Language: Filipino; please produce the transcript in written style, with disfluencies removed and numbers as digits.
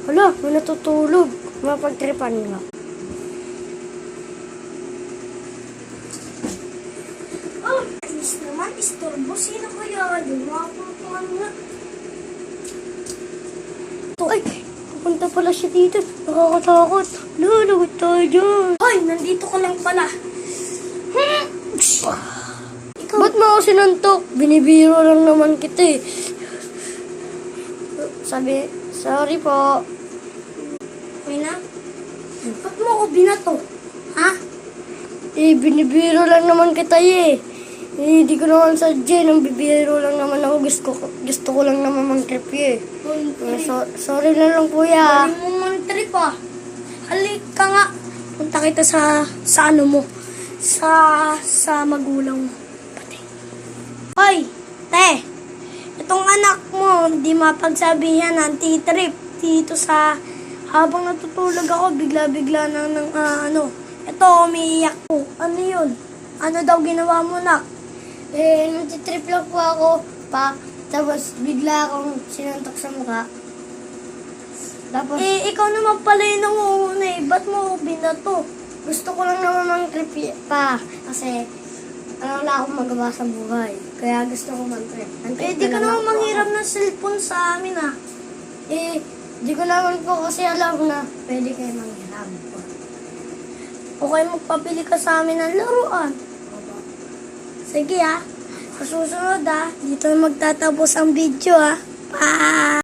Hala, may natutulog. Mapagtripan nga. Oh, alis naman, istorbo. Sino kaya yun? Makapuntuhan nga. Ay, pupunta pala siya dito. Nakakatakot. Lalagot tayo dyan. Hoy, nandito ka lang pala. Ikaw. Ba't mo ako sinantok? Binibiro lang naman kita eh. Sorry po. Okay na? Ba't mo ako binato? Ha? Binibiro lang naman kita eh. Hindi ko naman sadya. Nang bibiro lang naman ako. Gusto ko lang naman mag-trip eh. Sorry na lang kuya. Galing mo man-trip ah. Halika nga. Punta kita sa ano mo. Sa magulang mo. Pati. Hoy, te. Itong anak mo, hindi mapagsabihan ng trip dito sa habang natutulog ako, bigla-bigla ng ito, umiiyak po. Ano yun? Ano daw ginawa mo, nak? Nagtitrip lang po ako pa. Tapos bigla akong sinantok sa mukha. Tapos, Ikaw naman pala yung nanguhuna eh. Ba't mo ako binato? gusto ko lang naman mag-trip pa. Kasi, wala akong magawa sa buhay. Kaya gusto ko mag-trip. Di ka naman manghiram ng cellphone sa amin ah. Di ko naman po kasi alam na pwede kayo manghiram po. Okay, magpapili ka sa amin ng laruan. Sige ah. Sa susunod ah. Dito na magtatapos ang video ah. Bye!